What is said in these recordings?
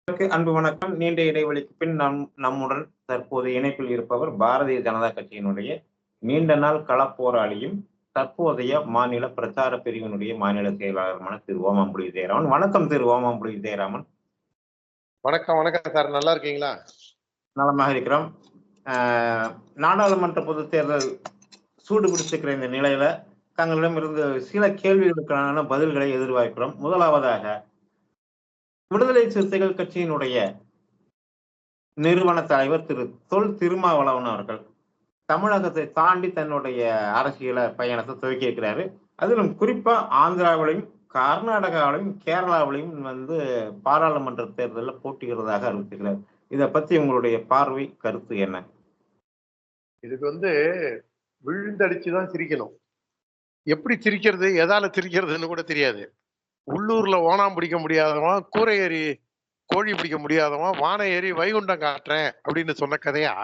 அன்பு வணக்கம். நீண்ட இடைவெளிக்கு பின் நம்முடன் தற்போது இணைப்பில் இருப்பவர் பாரதிய ஜனதா கட்சியினுடைய நீண்ட நாள் களப்போராளியும், தற்போதைய மாநில பிரச்சார பிரிவினுடைய மாநில செயலாளருமான திரு ஓமாம்புலி ஜெயராமன். வணக்கம் திரு ஓமாம்புலி ஜெயராமன். வணக்கம் வணக்கம் சார், நல்லா இருக்கீங்களா? நலமாக இருக்கிறோம். நாடாளுமன்ற பொதுத் தேர்தல் சூடு பிடிச்சிருக்கிற இந்த நிலையில தங்களிடமிருந்து சில கேள்விகளுக்கான பதில்களை எதிர்பார்க்கிறோம். முதலாவதாக, விடுதலை சிறுத்தைகள் கட்சியினுடைய நிறுவன தலைவர் திரு தொல் திருமாவளவன் அவர்கள் தமிழகத்தை தாண்டி தன்னுடைய அரசியல பயணத்தை துவக்கி இருக்கிறாரு. அதிலும் குறிப்பா ஆந்திராவிலையும், கர்நாடகாவிலையும், கேரளாவிலையும் பாராளுமன்ற தேர்தலில் போட்டியிடுறதாக அறிவித்திருக்கிறார். இதை பத்தி உங்களுடைய பார்வை, கருத்து என்ன? இதுக்கு விழுந்தடிச்சுதான் சிரிக்கணும். எப்படி சிரிக்கிறது, எதால சிரிக்கிறதுன்னு கூட தெரியாது. உள்ளூர்ல ஓணாம் பிடிக்க முடியாதவன், கூரை ஏறி கோழி பிடிக்க முடியாதவன், வானை ஏறி வைகுண்டம் காட்டுறேன் அப்படின்னு சொன்ன கதையா,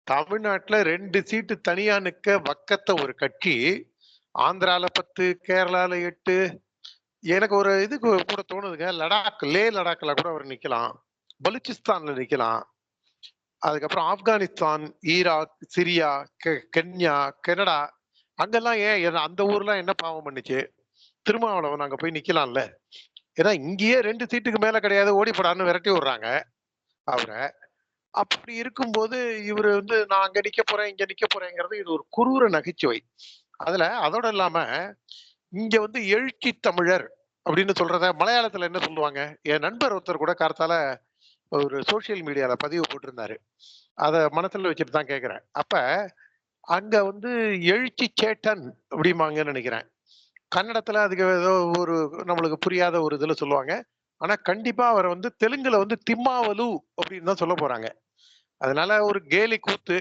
தமிழ்நாட்டுல 2 சீட்டு தனியா நிக்க வக்கத்த ஒரு கட்சி, ஆந்திரால 10, கேரளால 8, எனக்கு ஒரு இதுக்கு கூட தோணுதுங்க, லே லடாக்ல கூட அவர் நிக்கலாம், பலுச்சிஸ்தான்ல நிக்கலாம், அதுக்கப்புறம் Afghanistan, Iraq, Syria, Kenya, Canada, அங்கெல்லாம் ஏன் அந்த ஊர்லாம் என்ன பாவம் பண்ணுச்சு? திருமாவளவன் அங்க போய் நிக்கலாம்ல. ஏன்னா இங்கேயே 2 சீட்டுக்கு மேல கிடையாது, ஓடிப்படான்னு விரட்டி விடுறாங்க அவரை. அப்படி இருக்கும்போது இவரு நான் அங்க நிக்க போறேன், இங்க நிக்க போறேங்கிறது இது ஒரு குரூர நகைச்சுவை. அதோட இல்லாம இங்க எழுச்சி தமிழர் அப்படின்னு சொல்றத மலையாளத்துல என்ன சொல்லுவாங்க? என் நண்பர் ஒருத்தர் கூட கார்த்தால ஒரு சோசியல் மீடியால பதிவு போட்டிருந்தாரு. அத மனசுல வச்சுட்டு தான் கேக்குறேன். அப்ப அங்க எழுச்சி சேட்டன் அப்படிம்பாங்கன்னு நினைக்கிறேன். கன்னடத்துல அதுக்கு ஏதோ ஒரு நம்மளுக்கு புரியாத ஒரு இதுல சொல்லுவாங்க. ஆனா கண்டிப்பா அவரை தெலுங்குல திம்மாவலு அப்படின்னு தான் சொல்ல போறாங்க. அதனால ஒரு கேலி கூத்து,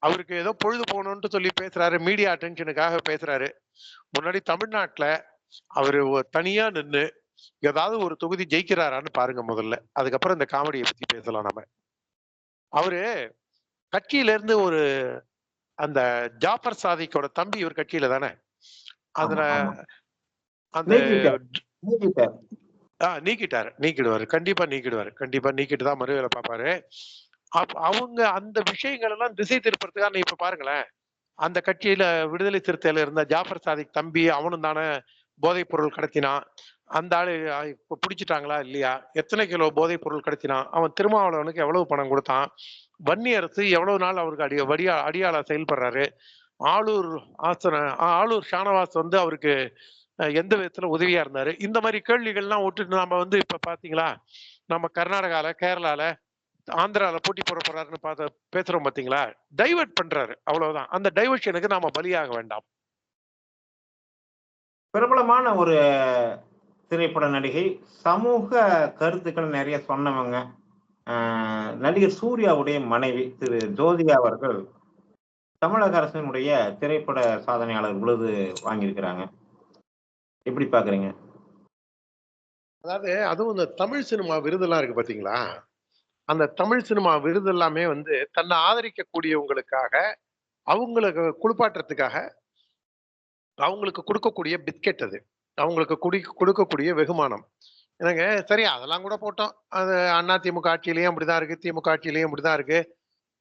அவருக்கு ஏதோ பொழுது போகணும்னு சொல்லி பேசுறாரு, மீடியா அட்டென்ஷனுக்காக பேசுறாரு. முன்னாடி தமிழ்நாட்டுல அவரு தனியா நின்னு ஏதாவது ஒரு தொகுதி ஜெயிக்கிறாரான்னு பாருங்க முதல்ல. அதுக்கப்புறம் இந்த காமெடியை பத்தி பேசலாம் நம்ம. அவரு கட்சியில இருந்து அந்த ஜாஃபர் சாதிக்கோட தம்பி ஒரு கட்சியில தானே, அதுல அந்த நீக்கிடுவாரு. கண்டிப்பா நீக்கிட்டு தான் மறுவேலை பார்ப்பாரு. அவங்க அந்த விஷயங்கள் எல்லாம் திசை திருப்பறதுக்காக இப்ப பாருங்களேன், அந்த கட்சியில விடுதலை சிறுத்தையில இருந்த ஜாஃபர் சாதிக் தம்பி, அவனும் தானே போதைப் பொருள் கடத்தினான். அந்த ஆளு இப்ப பிடிச்சிட்டாங்களா இல்லையா? எத்தனை கிலோ போதைப் பொருள் கடத்தினான்? அவன் திருமாவளவனுக்கு எவ்வளவு பணம் கொடுத்தான்? வன்னி அரசு எவ்வளவு நாள் அவருக்கு அடியாளா செயல்படுறாரு? ஆளூர் ஷானவாஸ் அவருக்கு எந்த விதத்துல உதவியா இருந்தாரு? இந்த மாதிரி கேள்விகள்லாம் விட்டுட்டு நாம இப்ப பாத்தீங்களா, நம்ம கர்நாடகால, கேரளால, ஆந்திரால போட்டி போட போறாருன்னு பேசுறோம் பாத்தீங்களா? டைவர்ட் பண்றாரு, அவ்வளவுதான். அந்த டைவர்ஷனுக்கு நாம பலியாக வேண்டாம். பிரபலமான ஒரு திரைப்பட நடிகை, சமூக கருத்துக்கள் நிறைய சொன்னவங்க, நடிகர் சூர்யாவுடைய மனைவி திரு ஜோதிகா அவர்கள் தமிழக அரசினுடைய திரைப்பட சாதனையாளர் விருது வாங்கியிருக்கிறாங்க. எப்படி பாக்குறீங்க? அதாவது அதுவும் இந்த தமிழ் சினிமா விருதெல்லாம் இருக்கு பாத்தீங்களா? அந்த தமிழ் சினிமா விருது எல்லாமே தன்னை ஆதரிக்கக்கூடியவங்களுக்காக, அவங்களுக்கு குளிப்பாட்டுறதுக்காக அவங்களுக்கு கொடுக்கக்கூடிய பிஸ்கெட் அது. அவங்களுக்கு கொடுக்கக்கூடிய வெகுமானம். எனக்கு சரி, அதெல்லாம் கூட போட்டோம். அது அதிமுக ஆட்சியிலயும் அப்படிதான் இருக்கு, திமுக ஆட்சியிலயும் அப்படிதான் இருக்கு.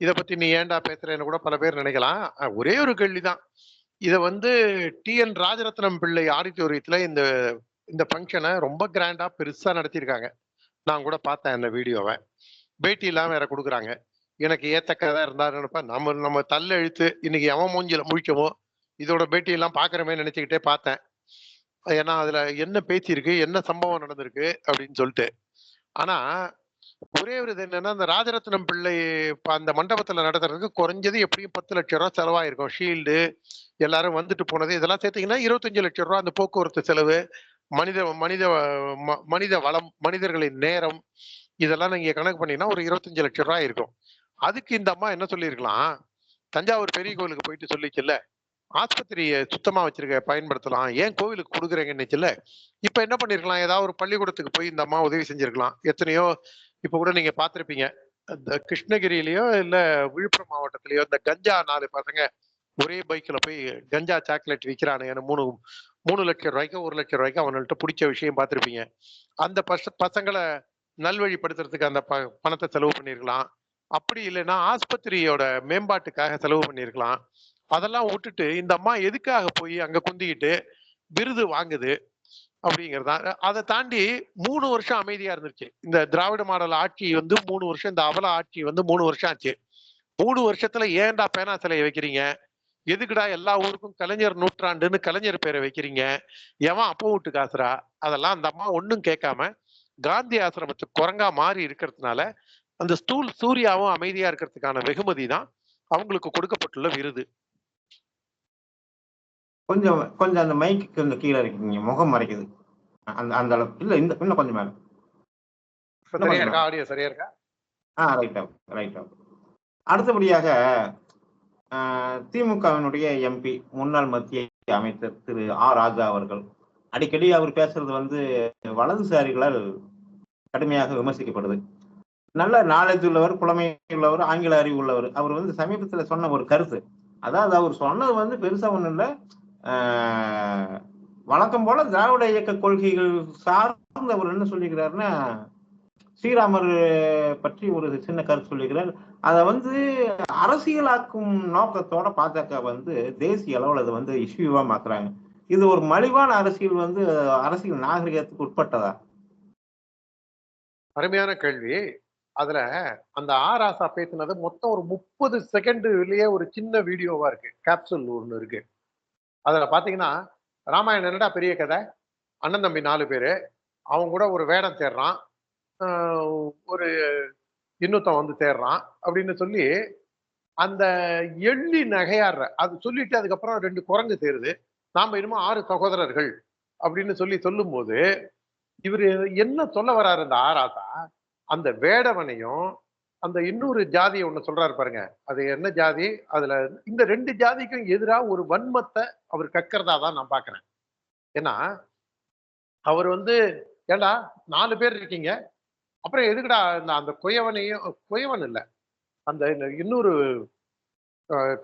இதை பத்தி நீ ஏன்டா பேசுறேன்னு கூட பல பேர் நினைக்கலாம். ஒரே ஒரு கேள்விதான். இதை TN ராஜரத்னம் பிள்ளை ஆடிட்டோரியத்துல இந்த இந்த ஃபங்க்ஷனை ரொம்ப கிராண்டா பெருசா நடத்தியிருக்காங்க. நான் கூட பார்த்தேன் அந்த வீடியோவை. பேட்டி எல்லாம் வேற கொடுக்குறாங்க. எனக்கு ஏத்தக்கதா இருந்தா நினைப்பேன், நம்ம தள்ள இழுத்து இன்னைக்கு எவன் மூஞ்சில முழிக்கவோ இதோட பேட்டி எல்லாம் பாக்குறமே நினைச்சுக்கிட்டே பார்த்தேன். ஏன்னா அதுல என்ன பேச்சு என்ன சம்பவம் நடந்திருக்கு அப்படின்னு சொல்லிட்டு. ஆனா ஒரே ஒரு இது என்னன்னா, அந்த ராஜரத்னம் பிள்ளை அந்த மண்டபத்துல நடத்துறதுக்கு குறைஞ்சது எப்படியும் 10 லட்சம் ரூபாய் செலவாயிருக்கும். ஷீல்டு, எல்லாரும் வந்துட்டு போனது, இதெல்லாம் சேர்த்தீங்கன்னா 25 லட்சம் ரூபாய் அந்த போக்குவரத்து செலவு, மனித மனித மனித வளம், மனிதர்களின் நேரம், இதெல்லாம் நீங்க கணக்கு பண்ணீங்கன்னா ஒரு 25 லட்சம் ரூபாய் இருக்கும். அதுக்கு இந்த அம்மா என்ன சொல்லியிருக்கலாம், தஞ்சாவூர் பெரிய கோவிலுக்கு போயிட்டு சொல்லிச்சுல்ல, ஆஸ்பத்திரியை சுத்தமா வச்சிருக்க பயன்படுத்தலாம், ஏன் கோவிலுக்கு கொடுக்குறீங்கன்னுச்சுல்ல. இப்ப என்ன பண்ணிருக்கலாம், ஏதாவது ஒரு பள்ளிக்கூடத்துக்கு போய் இந்த அம்மா உதவி செஞ்சிருக்கலாம். எத்தனையோ இப்ப கூட நீங்க பாத்திருப்பீங்க, இந்த கிருஷ்ணகிரியிலயோ இல்ல விழுப்புரம் மாவட்டத்திலயோ இந்த கஞ்சா 4 பசங்க ஒரே பைக்ல போய் கஞ்சா சாக்லேட் விற்கிறானுங்க, 3 லட்சம் ரூபாய்க்கு 1 லட்சம் ரூபாய்க்கு அவங்கள்ட்ட பிடிச்ச விஷயம் பார்த்திருப்பீங்க. அந்த பசங்களை நல்வழிப்படுத்துறதுக்கு அந்த பணத்தை செலவு பண்ணியிருக்கலாம். அப்படி இல்லைன்னா ஆஸ்பத்திரியோட மேம்பாட்டுக்காக செலவு பண்ணியிருக்கலாம். அதெல்லாம் விட்டுட்டு இந்த அம்மா எதுக்காக போய் அங்க குந்திக்கிட்டு விருது வாங்குது அப்படிங்கிறது தான். அதை தாண்டி 3 வருஷம் அமைதியா இருந்துச்சு. இந்த திராவிட மாடல் ஆட்சி வந்து 3 வருஷம், இந்த அவல ஆட்சி வந்து 3 வருஷம் ஆச்சு. 3 வருஷத்துல ஏன்டா பேனா சிலையை வைக்கிறீங்க? எதுக்குடா எல்லா ஊருக்கும் கலைஞர் நூற்றாண்டுன்னு கலைஞர் பேரை வைக்கிறீங்க? எவன் அப்போ விட்டு காசுரா? அதெல்லாம் அந்த அம்மா ஒண்ணும் கேட்காம காந்தி ஆசிரமத்துக்கு குரங்கா மாறி இருக்கிறதுனால அந்த சூர்யாவும் அமைதியா இருக்கிறதுக்கான வெகுமதி தான் அவங்களுக்கு கொடுக்கப்பட்டுள்ள விருது. கொஞ்சம் கொஞ்சம் அந்த மைக்கு கொஞ்சம் கீழே இருக்கீங்க, முகம் மறைக்குது. அந்த அந்த அளவுக்கு இல்ல, இந்த இன்னும் கொஞ்சம் மேல. இன்னும் சரியா கொஞ்சம் இருக்கா? மேல. ஆடியோ சரியா இருக்கா? ரைட் அப், ரைட் அப். அடுத்தபடியாக திமுகவினுடைய எம்பி, முன்னாள் மத்திய அமைச்சர் திரு ராஜா அவர்கள், அடிக்கடி அவர் பேசுறது வந்து வலதுசாரிகளால் கடுமையாக விமர்சிக்கப்படுது. நல்ல நாலேஜ் உள்ளவர், புலமை உள்ளவர், ஆங்கில அறிவு உள்ளவர். அவர் வந்து சமீபத்துல சொன்ன ஒரு கருத்து, அதாவது அவர் சொன்னது வந்து பெருசா ஒண்ணும் இல்ல. வழக்கம் போல திராவிட இயக்க கொள்கைகள் சார்ந்தவர் என்ன சொல்லிக்கிறாருன்னா, ஸ்ரீராமர் பற்றி ஒரு சின்ன கருத்து சொல்லிக்கிறார். அதை வந்து அரசியலாக்கும் நோக்கத்தோட பாஜக வந்து தேசிய அளவில் அதை வந்து இஷ்யூவா மாத்துறாங்க. இது ஒரு மலிவான அரசியல் வந்து அரசியல் நாகரிகத்துக்கு உட்பட்டதா? அருமையான கேள்வி. அதுல அந்த ராசா பேசினது மொத்தம் ஒரு 30 செகண்ட்லயே ஒரு சின்ன வீடியோவா இருக்கு. கேப்சூல் ஒண்ணு இருக்கு. அதுல பாத்தீங்கன்னா, ராமாயணம் என்னடா பெரிய கதை, அண்ணன் தம்பி 4 பேரு, அவங்க கூட ஒரு வேடம் தேடுறான், ஒரு இன்னொருத்தன் வந்து தேடுறான் அப்படின்னு சொல்லி அந்த எள்ளி நகையாடுற அது சொல்லிட்டு அதுக்கப்புறம் 2 குரங்கு சேருது, நாம இன்னமும் 6 சகோதரர்கள் அப்படின்னு சொல்லும் போது இவரு என்ன சொல்ல வர்றாரு இந்த ராசா, அந்த வேடவனையும் அந்த இன்னொரு ஜாதியை ஒண்ணு சொல்றாரு பாருங்க, அது என்ன ஜாதி, அதுல இந்த 2 ஜாதிக்கும் எதிரா ஒரு வன்மத்தை அவர் கக்கிறதா தான் நான் பாக்குறேன். ஏன்னா அவர் வந்து, ஏண்டா 4 பேர் இருக்கீங்க, அப்புறம் எதுக்குடா அந்த குயவனையும், குயவன் இல்ல, அந்த இன்னொரு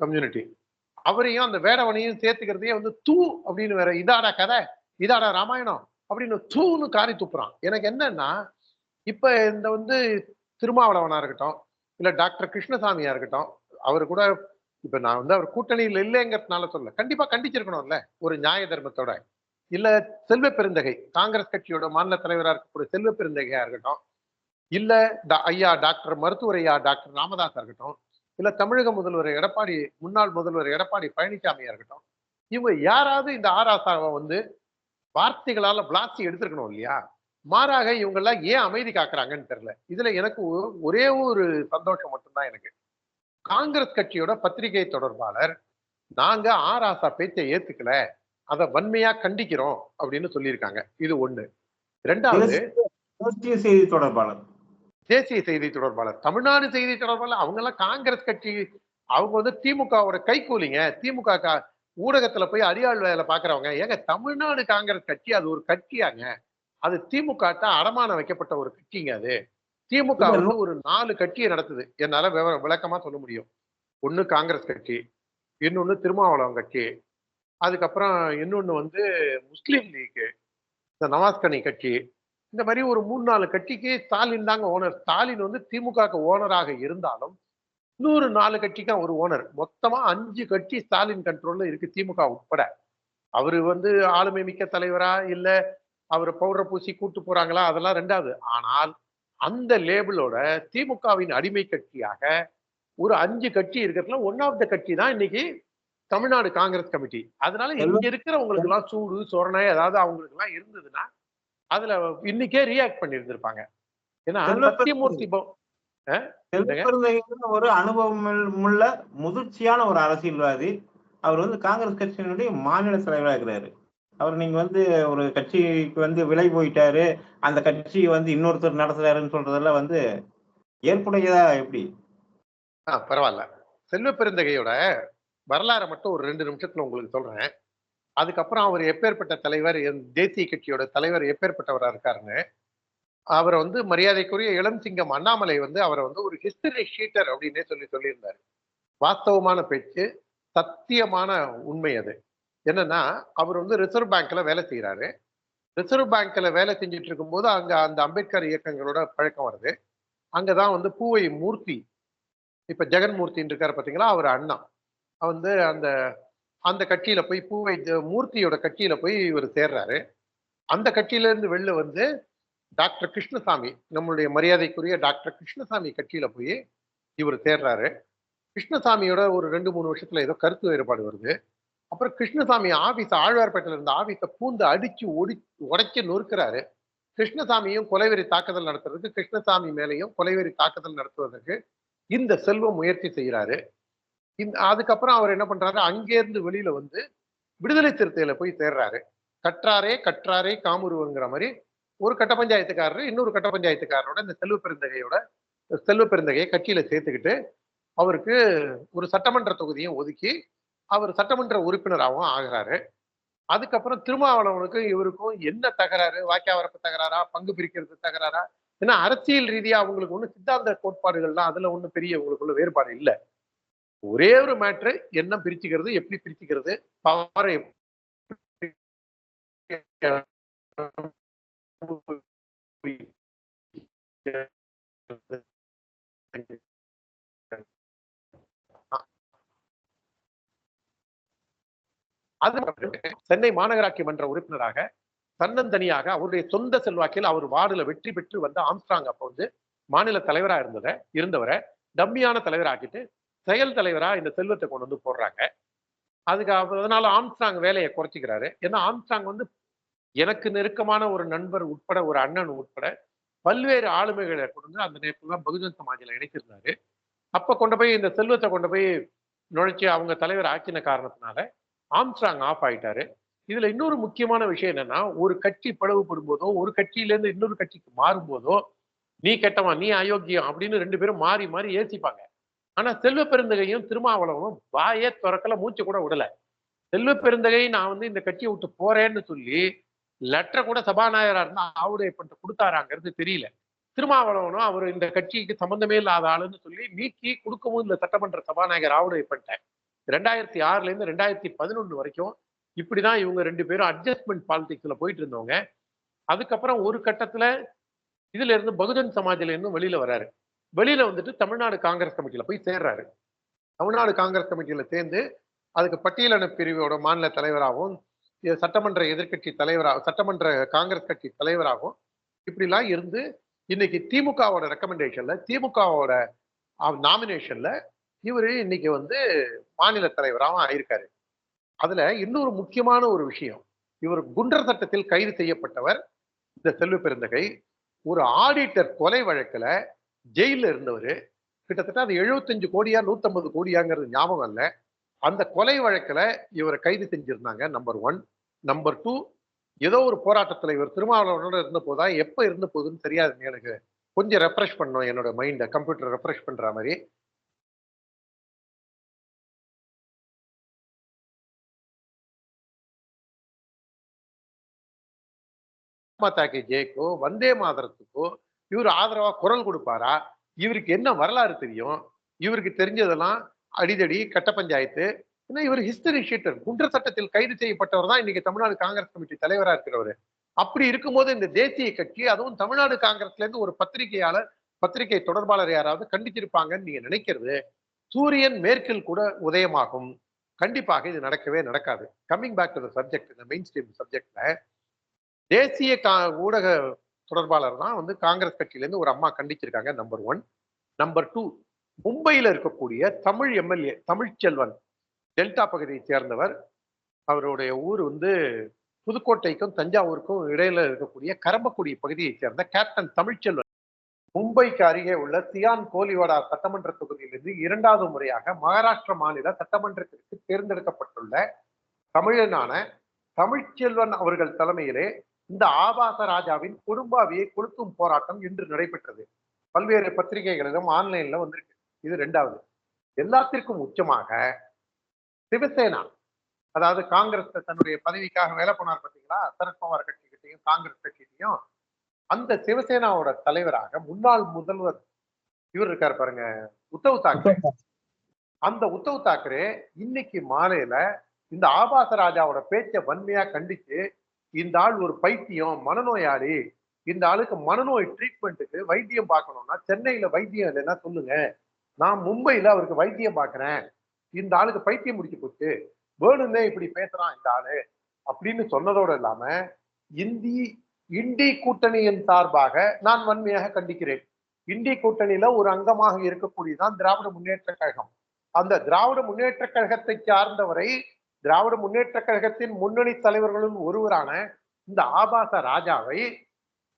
கம்யூனிட்டி, அவரையும் அந்த வேடவனையும் சேர்த்துக்கிறதையே வந்து தூ அப்படின்னு வேற, இதாடா கதை, இதாடா ராமாயணம் அப்படின்னு தூன்னு காரி துப்புறான். எனக்கு என்னன்னா, இப்ப இந்த வந்து திருமாவளவனா இருக்கட்டும், இல்ல டாக்டர் கிருஷ்ணசாமியா இருக்கட்டும், அவரு கூட இப்ப நான் வந்து அவர் கூட்டணியில் இல்லைங்கிறதுனால சொல்ல, கண்டிப்பா கண்டிச்சிருக்கணும்ல ஒரு நியாய தர்மத்தோட. இல்ல செல்வ பெருந்தகை, காங்கிரஸ் கட்சியோட மாநில தலைவரா இருக்கக்கூடிய செல்வ பெருந்தகையா இருக்கட்டும், இல்ல ஐயா டாக்டர் மருத்துவர் ஐயா டாக்டர் ராமதாஸா இருக்கட்டும், இல்ல தமிழக முதல்வர் எடப்பாடி, முன்னாள் முதல்வர் எடப்பாடி பழனிசாமியா இருக்கட்டும், இவங்க யாராவது இந்த ராசாவை வந்து வார்த்தைகளால பிளாஸ்டி எடுத்திருக்கணும் இல்லையா? மாறாக இவங்க எல்லாம் ஏன் அமைதி காக்குறாங்கன்னு தெரியல. இதுல எனக்கு ஒரே ஒரு சந்தோஷம் மட்டும்தான் எனக்கு. காங்கிரஸ் கட்சியோட பத்திரிகை தொடர்பாளர், நாங்க ராசா பேச்சை ஏத்துக்கல, அதை வன்மையா கண்டிக்கிறோம் அப்படின்னு சொல்லியிருக்காங்க. இது ஒண்ணு. 2வது தேசிய செய்தி தொடர்பாளர், தேசிய செய்தி தொடர்பாளர், தமிழ்நாடு செய்தி தொடர்பாளர், அவங்க எல்லாம் காங்கிரஸ் கட்சி, அவங்க வந்து திமுகவோட கைகூலிங்க. திமுக ஊடகத்துல போய் அடியாள் வேலை பாக்குறவங்க. ஏங்க தமிழ்நாடு காங்கிரஸ் கட்சி அது ஒரு கட்சியாங்க, அது திமுக அடமானம் வைக்கப்பட்ட ஒரு கட்சிங்க அது. திமுக வந்து ஒரு 4 கட்சியை நடத்துது, என்னால விளக்கமா சொல்ல முடியும். ஒண்ணு காங்கிரஸ் கட்சி, இன்னொன்னு திருமாவளவன் கட்சி, அதுக்கப்புறம் இன்னொன்னு வந்து முஸ்லீம் லீக், இந்த நவாஸ்கனி கட்சி, இந்த மாதிரி ஒரு 3-4 கட்சிக்கு ஸ்டாலின் தாங்க ஓனர். ஸ்டாலின் வந்து திமுக ஓனராக இருந்தாலும் 104 கட்சிக்கு ஒரு ஓனர். மொத்தமா 5 கட்சி ஸ்டாலின் கண்ட்ரோல்ல இருக்கு, திமுக உட்பட. அவரு வந்து ஆளுமை மிக்க தலைவரா, இல்ல அவரு பவுடர் பூசி கூட்டு போறாங்களா, அதெல்லாம் 2வது. ஆனால் அந்த லேபிளோட திமுகவின் அடிமை கட்சியாக ஒரு 5 கட்சி இருக்கிறதுல ஒன் ஆஃப் த கட்சி தான் இன்னைக்கு தமிழ்நாடு காங்கிரஸ் கமிட்டி. அதனால இங்க இருக்கிறவங்களுக்கு எல்லாம் சூடு சொரணை ஏதாவது அவங்களுக்கு எல்லாம் இருந்ததுன்னா அதுல இன்னைக்கே ரியாக்ட் பண்ணி இருந்திருப்பாங்க. ஏன்னா சத்தியமூர்த்தி ஒரு அனுபவம் உள்ள முதிர்ச்சியான ஒரு அரசியல்வாதி. அவர் வந்து காங்கிரஸ் கட்சியினுடைய மாநில தலைவராக இருக்கிறாரு. அவர் நீங்க வந்து ஒரு கட்சிக்கு வந்து விலை போயிட்டாரு, அந்த கட்சியை வந்து இன்னொருத்தர் நடத்துறாருன்னு சொல்றதெல்லாம் வந்து ஏற்புடையதா எப்படி? பரவாயில்ல. செல்வ பெருந்தகையோட வரலாறை மட்டும் ஒரு 2 நிமிஷத்துல உங்களுக்கு சொல்றேன். அதுக்கப்புறம் அவர் எப்பேற்பட்ட தலைவர், தேசிய கட்சியோட தலைவர் எப்பேற்பட்டவரா இருக்காருன்னு. அவரை வந்து மரியாதைக்குரிய இளம் சிங்கம் அண்ணாமலை வந்து அவரை வந்து ஒரு ஹிஸ்டரி ஷீட்டர் அப்படின்னே சொல்லியிருந்தாரு. வாஸ்தவமான பேச்சு, சத்தியமான உண்மை அது. என்னன்னா, அவர் வந்து ரிசர்வ் பேங்க்ல வேலை செய்யறாரு. ரிசர்வ் பேங்க்ல வேலை செஞ்சுட்டு இருக்கும்போது அங்க அந்த அம்பேத்கர் இயக்கங்களோட பழக்கம் வருது. அங்கதான் வந்து பூவை மூர்த்தி, இப்ப ஜெகன்மூர்த்தின்னு இருக்காரு பாத்தீங்களா, அவர் அண்ணா வந்து அந்த அந்த கட்சியில போய் மூர்த்தியோட கட்சியில போய் இவர் சேர்றாரு. அந்த கட்சியில இருந்து வெளில வந்து டாக்டர் கிருஷ்ணசாமி, நம்மளுடைய மரியாதைக்குரிய டாக்டர் கிருஷ்ணசாமி கட்சியில போய் இவர் சேர்றாரு. கிருஷ்ணசாமியோட ஒரு 2, 3 வருஷத்துல ஏதோ கருத்து வேறுபாடு வருது. அப்புறம் கிருஷ்ணசாமி ஆழ்வார்பேட்டையில இருந்த ஆபீஸ பூந்து அடிச்சு உடைச்சு நொறுக்கிறாரு. கிருஷ்ணசாமியும் கொலைவெறி தாக்குதல் நடத்துறதுக்கு, கிருஷ்ணசாமி மேலையும் கொலைவெறி தாக்குதல் நடத்துவதற்கு இந்த செல்வம் முயற்சி செய்யறாரு. அதுக்கப்புறம் அவர் என்ன பண்றாரு, அங்கேருந்து வெளியில வந்து விடுதலை சிறுத்தையில போய் சேர்றாரு. கற்றாரே கற்றாரே காமுருவங்கிற மாதிரி ஒரு கட்ட பஞ்சாயத்துக்காரரு இன்னொரு கட்ட பஞ்சாயத்துக்காரரோட இந்த செல்வ பெருந்தகையை கட்சியில சேர்த்துக்கிட்டு அவருக்கு ஒரு சட்டமன்ற தொகுதியும் ஒதுக்கி அவர் சட்டமன்ற உறுப்பினராகவும் ஆகிறாரு. அதுக்கப்புறம் திருமாவளவனுக்கு இவருக்கும் என்ன தகராறு, வாக்கியா வரப்பு தகராறா, பங்கு பிரிக்கிறது தகராறா? ஏன்னா அரசியல் ரீதியா அவங்களுக்கு ஒண்ணு சித்தாந்த கோட்பாடுகள்லாம் அதுல ஒண்ணும் பெரிய உங்களுக்குள்ள வேறுபாடு இல்ல. ஒரே ஒரு மேட்ரு, என்ன பிரிச்சுக்கிறது, எப்படி பிரிச்சுக்கிறது, பவரை அது சென்னை மாநகராட்சி மன்ற உறுப்பினராக தன்னந்தனியாக அவருடைய சொந்த செல்வாக்கில் அவர் வார்டுல வெற்றி பெற்று வந்த ஆம்ஸ்ட்ராங் அப்ப வந்து மாநில தலைவரா இருந்தவரை டம்மியான தலைவராக்கிட்டு செயல் தலைவரா இந்த செல்வத்தை கொண்டு வந்து போடுறாங்க. அதனால ஆம்ஸ்ட்ராங் வேலையை குறைச்சிக்கிறாரு. ஏன்னா ஆம்ஸ்ட்ராங் வந்து எனக்கு நெருக்கமான ஒரு நண்பர் உட்பட, ஒரு அண்ணன் உட்பட பல்வேறு ஆளுமைகளை கொண்டு அந்த நேரத்துல தான் பகுஜன் சமாஜ்ல இணைச்சிருந்தாரு. அப்ப கொண்டு போய் இந்த செல்வத்தை கொண்டு போய் நுழைச்சு அவங்க தலைவர் ஆக்கின காரணத்தினால ஆம்ஸ்ட்ராங் ஆஃப் ஆயிட்டாரு. இதுல இன்னொரு முக்கியமான விஷயம் என்னன்னா, ஒரு கட்சி பிளவுபடும் போதோ, ஒரு கட்சியில இருந்து இன்னொரு கட்சிக்கு மாறும் போதோ, நீ கெட்டவன், நீ அயோக்கியம் அப்படின்னு 2 பேரும் மாறி மாறி ஏசிப்பாங்க. ஆனா செல்வ பெருந்தகையும் திருமாவளவனும் வாயே திறக்கல, மூச்சு கூட விடல. செல்வ பெருந்தகை நான் வந்து இந்த கட்சியை விட்டு போறேன்னு சொல்லி லெட்டர் கூட சபாநாயகரா இருந்தா ஆவுடை பண்ணிட்டு கொடுத்தாராங்கிறது தெரியல. திருமாவளவனும் அவர் இந்த கட்சிக்கு சம்பந்தமே இல்லாத ஆளுன்னு சொல்லி நீக்கி கொடுக்கவும் இந்த சட்டமன்ற சபாநாயகர் ஆவுடை பண்ணிட்டேன். 2006ல இருந்து 2011 வரைக்கும் இப்படிதான் இவங்க 2 பேரும் அட்ஜஸ்ட்மெண்ட் பாலிடிக்ஸ்ல போயிட்டு இருந்தவங்க. அதுக்கப்புறம் ஒரு கட்டத்துல இதுல இருந்து பகுஜன் சமாஜ்ல இருந்தும் வெளியில வர்றாரு. வெளியில வந்துட்டு தமிழ்நாடு காங்கிரஸ் கமிட்டியில போய் சேர்றாரு. தமிழ்நாடு காங்கிரஸ் கமிட்டியில சேர்ந்து அதுக்கு பட்டியலின பிரிவோட மாநில தலைவராகவும், சட்டமன்ற எதிர்கட்சி சட்டமன்ற காங்கிரஸ் கட்சி தலைவராகவும் இப்படிலாம் இருந்து இன்னைக்கு திமுகவோட ரெக்கமெண்டேஷன்ல, திமுகவோட நாமினேஷன்ல இவரு இன்னைக்கு வந்து மாநில தலைவராகவும் ஆயிருக்காரு. அதுல இன்னொரு முக்கியமான ஒரு விஷயம், இவர் குண்டர் சட்டத்தில் கைது செய்யப்பட்டவர். இந்த செல்வ பெருந்தகை ஒரு ஆடிட்டர் கொலை வழக்குல ஜெயில இருந்தவர். கிட்டத்தட்ட அது 75 கோடியா 150 கோடியாங்கிறது ஞாபகம் இல்ல. அந்த கொலை வழக்குல இவரை கைது செஞ்சிருந்தாங்க. நம்பர் 1. நம்பர் 2, ஏதோ ஒரு போராட்டத்துல இவர் திருமாவளவனோட இருந்த போதா, எப்ப இருந்த போதுன்னு தெரியாது எனக்கு. கொஞ்சம் ரெஃப்ரெஷ் பண்ணணும் என்னோட மைண்ட, கம்ப்யூட்டர் ரெஃப்ரெஷ் பண்ற மாதிரி. மாதாக்கு ஜெயக்கோ, வந்தே மாதரத்துக்கோ இவர் ஆதரவா குரல் கொடுப்பாரா? இவருக்கு என்ன வரலாறு தெரியும்? இவருக்கு தெரிஞ்சதெல்லாம் அடிதடி, கட்ட பஞ்சாயத்து. ஏன்னா இவர் ஹிஸ்டரி ஷீட்டர். குண்டர் சட்டத்தில் கைது செய்யப்பட்டவர் தான் இன்னைக்கு தமிழ்நாடு காங்கிரஸ் கமிட்டி தலைவரா இருக்கிறவர். அப்படி இருக்கும்போது இந்த தேசிய கட்சி, அதுவும் தமிழ்நாடு காங்கிரஸ்ல இருந்து ஒரு பத்திரிகை தொடர்பாளர் யாராவது கண்டிச்சிருப்பாங்கன்னு நீங்க நினைக்கிறது, சூரியன் மேற்கில் கூட உதயமாகும். கண்டிப்பாக இது நடக்கவே நடக்காது. Coming back to the subject, இந்த மெயின் ஸ்ட்ரீம் சப்ஜெக்ட்ல தேசிய ஊடக தொடர்பாளர் தான் வந்து காங்கிரஸ் கட்சியில இருந்து ஒரு அம்மா கண்டிச்சிருக்காங்க. நம்பர் 1. நம்பர் 2, மும்பையில இருக்கக்கூடிய தமிழ் எம்எல்ஏ தமிழ்ச்செல்வன், டெல்டா பகுதியை சேர்ந்தவர். அவருடைய ஊர் வந்து புதுக்கோட்டைக்கும் தஞ்சாவூருக்கும் இடையில இருக்கக்கூடிய கரம்பக்குடி பகுதியை சேர்ந்த கேப்டன் தமிழ்ச்செல்வன், மும்பைக்கு அருகே உள்ள சியான் கோலிவாடா சட்டமன்ற தொகுதியிலிருந்து 2வது முறையாக மகாராஷ்டிர மாநில சட்டமன்றத்திற்கு தேர்ந்தெடுக்கப்பட்டுள்ள தமிழனான தமிழ்ச்செல்வன் அவர்கள் தலைமையிலே இந்த ஆபாச ராஜாவின் குடும்பாவியை கொளுத்தும் போராட்டம் இன்று நடைபெற்றது. பல்வேறு பத்திரிகைகளிலும் ஆன்லைன்ல வந்திருக்கு. இது 2வது. எல்லாத்திற்கும் உச்சமாக சிவசேனா, அதாவது காங்கிரஸ் தன்னுடைய பதவிக்காக வேலை போனார் பார்த்தீங்களா, சரத்பவார் கட்சி கிட்டையும் காங்கிரஸ் கட்சியிலையும், அந்த சிவசேனாவோட தலைவராக முன்னாள் முதல்வர் இவர் இருக்காரு பாருங்க, உத்தவ் தாக்கரே. அந்த உத்தவ் தாக்கரே இன்னைக்கு மாலையில இந்த ஆபாச ராஜாவோட பேச்சை வன்மையா கண்டிச்சு இந்த ஆள் ஒரு பைத்தியம், மனநோயாளி, இந்த ஆளுக்கு மனநோய் ட்ரீட்மெண்ட்டுக்கு வைத்தியம் பார்க்கணும்னா சென்னையில வைத்தியம் இல்லைன்னா சொல்லுங்க, நான் மும்பையில அவருக்கு வைத்தியம் பார்க்கிறேன், இந்த ஆளுக்கு பைத்தியம் முடிச்சு போச்சு, வேணும்னே இப்படி பேசுறான் இந்த ஆளு அப்படின்னு சொன்னதோடு இல்லாம இந்தி இண்டி கூட்டணியின் சார்பாக நான் வன்மையாக கண்டிக்கிறேன். இண்டி கூட்டணியில ஒரு அங்கமாக இருக்கக்கூடியதான் திராவிட முன்னேற்ற கழகம். அந்த திராவிட முன்னேற்ற கழகத்தை சார்ந்தவரை திராவிட முன்னேற்ற கழகத்தின் முன்னணி தலைவர்களும் ஒருவரான இந்த ஆபாச ராஜாவை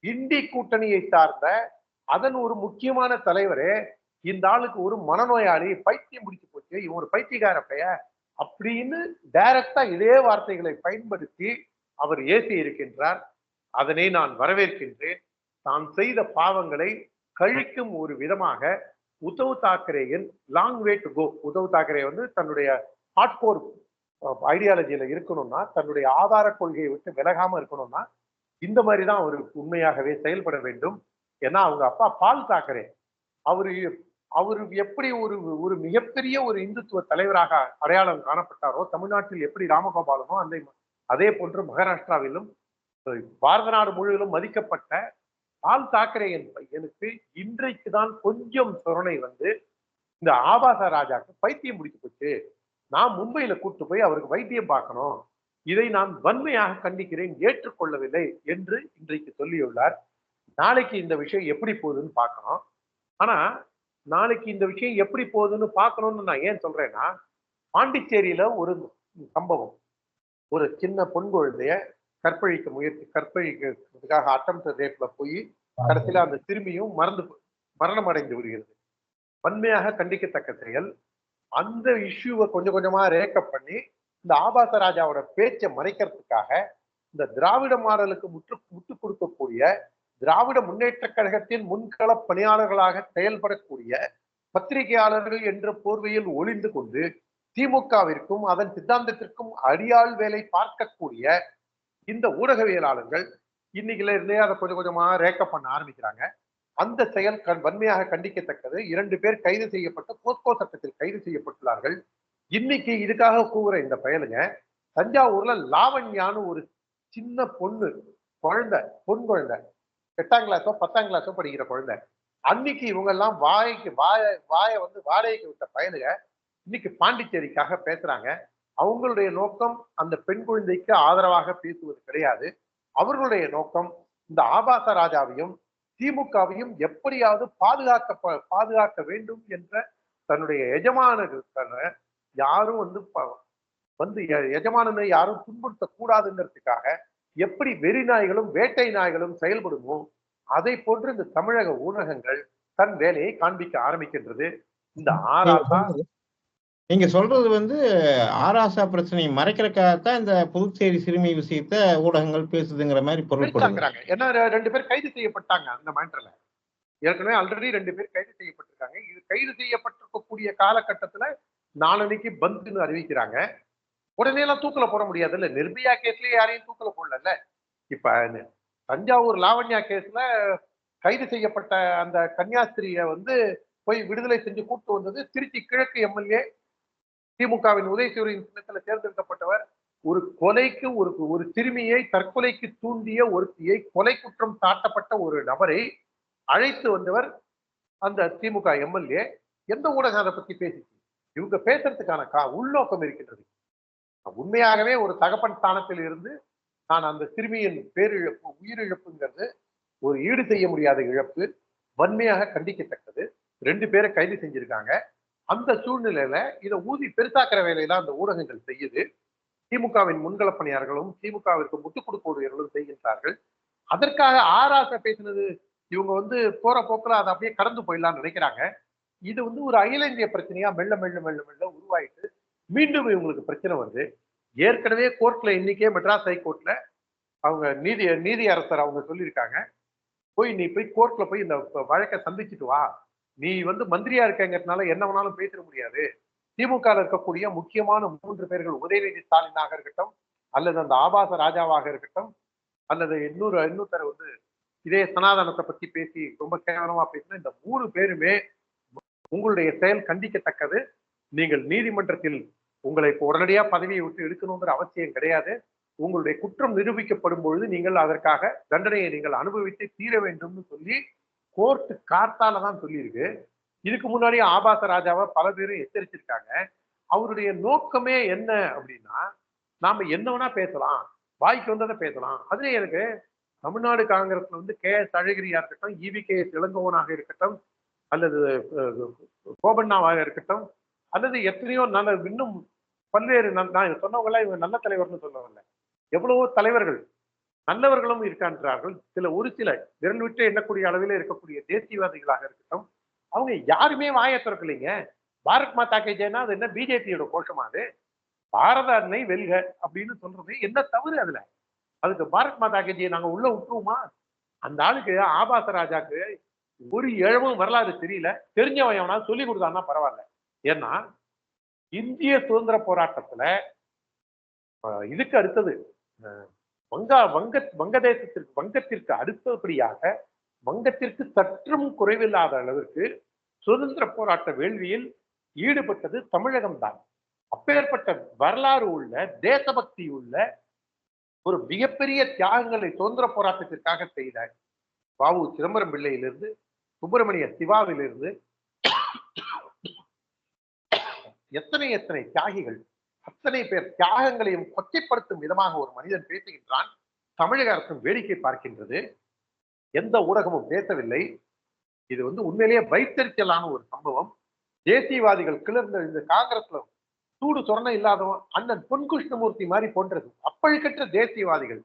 இண்டி கூட்டணியை சார்ந்த அதன் ஒரு முக்கியமான தலைவரே இந்த ஆளுக்கு ஒரு மனநோயாளி, பைத்தியம் முடிச்சு போச்சு, இவன் ஒரு பைத்தியக்கார பைய அப்படின்னு டைரக்டா இதே வார்த்தைகளை பயன்படுத்தி அவர் ஏசி இருக்கின்றார். அதனை நான் வரவேற்கின்றேன். தான் செய்த பாவங்களை கழிக்கும் ஒரு விதமாக உத்தவ் தாக்கரேயின் long way to go. Uddhav Thackeray வந்து தன்னுடைய ஹார்ட்கோர் ஐடியாலஜியில இருக்கணும்னா, தன்னுடைய ஆதார கொள்கையை விட்டு விலகாம இருக்கணும்னா இந்த மாதிரிதான் அவர் உண்மையாகவே செயல்பட வேண்டும். ஏன்னா அவங்க அப்பா பால் தாக்கரே அவரு அவரு எப்படி ஒரு ஒரு மிகப்பெரிய ஒரு இந்துத்துவ தலைவராக அடையாளம் காணப்பட்டாரோ, தமிழ்நாட்டில் எப்படி ராமகோபாலனோ அதே போன்று மகாராஷ்டிராவிலும் பாரத நாடு முழுவதும் மதிக்கப்பட்ட பால் தாக்கரே என் பையனுக்கு இன்றைக்கு தான் கொஞ்சம் சொரணை வந்து இந்த ஆபாச ராஜாக்கு பைத்தியம் முடிச்சு போச்சு, நான் மும்பையில கூட்டு போய் அவருக்கு வைத்தியம் பார்க்கணும், இதை நான் வன்மையாக கண்டிக்கிறேன், ஏற்றுக்கொள்ளவில்லை என்று இன்றைக்கு சொல்லியுள்ளார். நாளைக்கு இந்த விஷயம் எப்படி போகுதுன்னு பார்க்கணும். ஆனா நாளைக்கு இந்த விஷயம் எப்படி போகுதுன்னு பார்க்கணும்னு நான் ஏன் சொல்றேன்னா, பாண்டிச்சேரியில ஒரு சம்பவம், ஒரு சின்ன பொன் குழந்தைய கற்பழிக்கிறதுக்காக அட்டெம்ப்ட் ரேப்ல போய் கடைசியில அந்த சிறுமியும் மரணம் அடைந்து விடுகிறது. வன்மையாக கண்டிக்கத்தக்க செயல். அந்த இஷ்யூவை கொஞ்சம் கொஞ்சமா ரேக்கப் பண்ணி இந்த ஆபாச ராஜாவோட பேச்சை மறைக்கிறதுக்காக இந்த திராவிட மாடலுக்கு முட்டு கொடுக்கக்கூடிய திராவிட முன்னேற்ற கழகத்தின் முன்கள பணியாளர்களாக செயல்படக்கூடிய பத்திரிகையாளர்கள் என்ற போர்வையில் ஒளிந்து கொண்டு திமுகவிற்கும் அதன் சித்தாந்தத்திற்கும் அடியாள் வேலை பார்க்கக்கூடிய இந்த ஊடகவியலாளர்கள் இன்னைக்குல இருந்தே அதை கொஞ்சம் கொஞ்சமா ரேக்கப் பண்ண ஆரம்பிக்கிறாங்க. அந்த செயல் வன்மையாக கண்டிக்கத்தக்கது. 2 பேர் கைது செய்யப்பட்டு போஸ்கோ சட்டத்தில் கைது செய்யப்பட்டுள்ளார்கள். இன்னைக்கு இதுக்காக கூவுற இந்த பயலுங்க தஞ்சாவூர்ல லாவண்யான்னு ஒரு சின்ன பொன் குழந்தை 8ஆம் கிளாஸோ 10ஆம் கிளாஸோ படிக்கிற குழந்தை, அன்னைக்கு இவங்க எல்லாம் வாயை வந்து வாடகைக்கு விட்ட பயலுங்க இன்னைக்கு பாண்டிச்சேரிக்காக பேசுறாங்க. அவங்களுடைய நோக்கம் அந்த பெண் குழந்தைக்கு ஆதரவாக பேசுவது கிடையாது. அவர்களுடைய நோக்கம் இந்த ஆபாச ராஜாவையும் திமுகவையும் எப்படியாவது பாதுகாக்க வேண்டும் என்ற தன்னுடைய எஜமானர்களுக்கான யாரும் வந்து எஜமானனை யாரும் துன்புறுத்த கூடாதுங்கிறதுக்காக எப்படி வெறி நாய்களும் வேட்டை நாய்களும் செயல்படுமோ அதை போன்று இந்த தமிழக ஊடகங்கள் தன் வேலையை காண்பிக்க ஆரம்பிக்கின்றது. இந்த ஆராசா நீங்க சொல்றது வந்து ஆராசா பிரச்சனையை மறைக்கிறதுக்காகத்தான் இந்த புதுச்சேரி சிறுமி விஷயத்த ஊடகங்கள் பேசுதுங்கிற மாதிரி பொருள்படுறாங்க. ஏன்னா 2 பேர் கைது செய்யப்பட்டாங்க அந்த மேட்டர்ல. ஏற்கனவே ஆல்ரெடி 2 பேர் கைது செய்யப்பட்டிருக்காங்க. இது கைது செய்யப்பட்டிருக்கக்கூடிய காலகட்டத்துல நாளன்னைக்கு பந்துன்னு அறிவிக்கிறாங்க. உடனே எல்லாம் தூக்கல போட முடியாது இல்ல. நிர்பயா கேஸ்லயே யாரையும் தூக்கல போடல. இப்ப தஞ்சாவூர் லாவண்யா கேஸ்ல கைது செய்யப்பட்ட அந்த கன்னியாஸ்திரிய வந்து போய் விடுதலை செஞ்சு கூட்டு வந்தது திருச்சி கிழக்கு எம்எல்ஏ திமுகவின் உதயசூரியன் சின்னத்துல தேர்ந்தெடுக்கப்பட்டவர். ஒரு கொலைக்கு ஒரு சிறுமியை தற்கொலைக்கு தூண்டிய ஒருத்தியை கொலை குற்றம் சாட்டப்பட்ட ஒரு நபரை அழைத்து வந்தவர் அந்த திமுக எம்எல்ஏ. எந்த ஊடகம் அதை பத்தி பேசிச்சு? இவங்க பேசுறதுக்கான உள்நோக்கம் இருக்கின்றது. உண்மையாகவே ஒரு தகப்பன் ஸ்தானத்தில் இருந்து நான் அந்த சிறுமியின் பேரிழப்பு உயிரிழப்புங்கிறது ஒரு ஈடு செய்ய முடியாத இழப்பு, வன்மையாக கண்டிக்கத்தக்கது. 2 பேரை கைது செஞ்சிருக்காங்க. அந்த சூழ்நிலையில இதை ஊதி பெருசாக்குற வேலையெல்லாம் அந்த ஊடகங்கள் செய்யுது. திமுகவின் முன்கள பணியாளர்களும் திமுகவிற்கு முட்டுக் கொடுப்பவர்களும் செய்கின்றார்கள். அதற்காக ஆராச பேசினது இவங்க வந்து போற போக்குல அதை அப்படியே கடந்து போயிடலாம்னு நினைக்கிறாங்க. இது வந்து ஒரு அகில இந்திய பிரச்சனையா மெல்ல மெல்ல மெல்ல மெல்ல உருவாயிட்டு மீண்டும் இவங்களுக்கு பிரச்சனை வருது. ஏற்கனவே கோர்ட்ல இன்னைக்கே மெட்ராஸ் ஹைகோர்ட்ல அவங்க நீதி அரசர் அவங்க சொல்லியிருக்காங்க, நீ போய் கோர்ட்ல போய் இந்த வழக்கை சந்திச்சுட்டு வா, நீ வந்து மந்திரியா இருக்கங்கிறதுனால என்ன வேணாலும் பேசிட முடியாது. திமுக இருக்கக்கூடிய முக்கியமான 3 பேர்கள் உதயநிதி ஸ்டாலினாக இருக்கட்டும், அல்லது அந்த ஆபாச ராஜாவாக இருக்கட்டும், அல்லது இன்னொருத்தர் வந்து இதே சனாதனத்தை பத்தி பேசி ரொம்ப கேவலமா பேசின இந்த 3 பேருமே உங்களுடைய செயல் கண்டிக்கத்தக்கது. நீங்கள் நீதிமன்றத்தில் உங்களை உடனடியா பதவியை விட்டு எடுக்கணுங்கிற அவசியம் கிடையாது. உங்களுடைய குற்றம் நிரூபிக்கப்படும் பொழுது நீங்கள் அதற்காக தண்டனையை நீங்கள் அனுபவித்து தீர வேண்டும்னு சொல்லி கோர்ட்டு கார்த்தால தான் சொல்லியிருக்கு. இதுக்கு முன்னாடி ஆபாச ராஜாவை பல பேரும் எச்சரிச்சிருக்காங்க. அவருடைய நோக்கமே என்ன அப்படின்னா, நாம என்ன வேணா பேசலாம், வாய்க்கு வந்ததை பேசலாம். அதுல எனக்கு தமிழ்நாடு காங்கிரஸ்ல வந்து எஸ் அழகிரியா இருக்கட்டும், EVKS இளங்கோவனாக இருக்கட்டும், அல்லது கோபண்ணாவாக இருக்கட்டும், அல்லது எத்தனையோ நல்ல இன்னும் பல்வேறு நான் சொன்னவங்க எல்லாம் இவங்க நல்ல தலைவர்னு சொல்லவில்லை. எவ்வளவோ தலைவர்கள் நல்லவர்களும் இருக்கின்றார்கள். ஒரு சில விரல் விட்டு எண்ணக்கூடிய அளவில் இருக்கக்கூடிய தேசியவாதிகளாக இருக்கட்டும், அவங்க யாருமே வாயை திறக்கலைங்க. பாரத் மாதா கே ஜெயனா அது என்ன பிஜேபியோட கோஷமா அது? பாரத அன்னை வெல்க அப்படின்னு சொல்றது என்ன தவறு அதுல? அதுக்கு பாரத் மாதா கே ஜெய நாங்க உள்ள விட்டுருவோமா? அந்த ஆளுக்கு ஆபாச ராஜாக்கு ஒரு இழவும் வரலாறு தெரியல. தெரிஞ்சவன் எவனா சொல்லி கொடுத்தான்னா பரவாயில்ல. ஏன்னா இந்திய சுதந்திர போராட்டத்துல இதுக்கு அடுத்தது வங்கத்திற்கு அடுத்தபடியாக வங்கத்திற்கு சற்றும் குறைவில்லாத அளவிற்கு சுதந்திர போராட்ட வேள்வியில் ஈடுபட்டது தமிழகம் தான். அப்பேற்பட்ட வரலாறு உள்ள தேசபக்தி உள்ள ஒரு மிகப்பெரிய தியாகங்களை சுதந்திர போராட்டத்திற்காக செய்த வ.உ. சிதம்பரம் பிள்ளையிலிருந்து சுப்பிரமணிய சிவாவிலிருந்து எத்தனை எத்தனை தியாகிகள், அத்தனை பேர் தியாகங்களையும் கொச்சைப்படுத்தும் விதமாக ஒரு மனிதன் பேசுகின்றான். தமிழக அரசும் வேடிக்கை பார்க்கின்றது. எந்த ஊடகமும் பேசவில்லை. இது வந்து உண்மையிலேயே வைத்தறிச்சலான ஒரு சம்பவம். தேசியவாதிகள் கிளர்ந்த இந்த காங்கிரஸ்ல சூடு சொரணை இல்லாதவன் அண்ணன் பொன் கிருஷ்ணமூர்த்தி மாதிரி போன்றது அப்பழுக்கற்ற தேசியவாதிகள்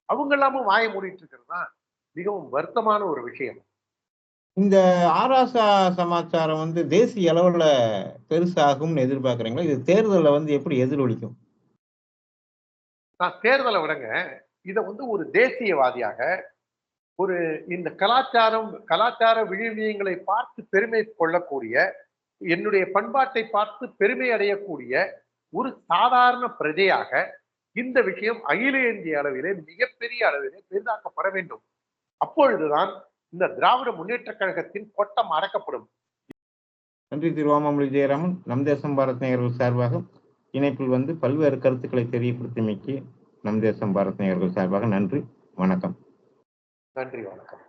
அவங்க எல்லாமும் வாய மூடிட்டு இருக்கிறது தான் மிகவும் வருத்தமான ஒரு விஷயம். இந்த ஆராசா சமாச்சாரம் வந்து தேசிய அளவுல பெருசாகும்னு எதிர்பார்க்கறீங்களா? இது தேர்தல்ல வந்து எப்படி எதிரொலிக்கும்? நான் தேர்தலை விடங்க, இதை வந்து ஒரு தேசியவாதியாக ஒரு இந்த கலாச்சார விழுமியங்களை பார்த்து பெருமை கொள்ளக்கூடிய, என்னுடைய பண்பாட்டை பார்த்து பெருமை அடையக்கூடிய ஒரு சாதாரண பிரஜையாக இந்த விஷயம் அகில இந்திய அளவிலே மிகப்பெரிய அளவிலே பெரிதாக்கப்பட வேண்டும். அப்பொழுதுதான் இந்த திராவிட முன்னேற்ற கழகத்தின் கொட்டம் அடக்கப்படும். நன்றி திரு வாமாமொழி ஜெயராமன். நம் தேசம் பாரத் நேயர்கள் சார்பாக இணைப்பில் வந்து பல்வேறு கருத்துக்களை தெரியப்படுத்தியமைக்கு நம் தேசம் பாரத் நேயர்கள் சார்பாக நன்றி, வணக்கம். நன்றி, வணக்கம்.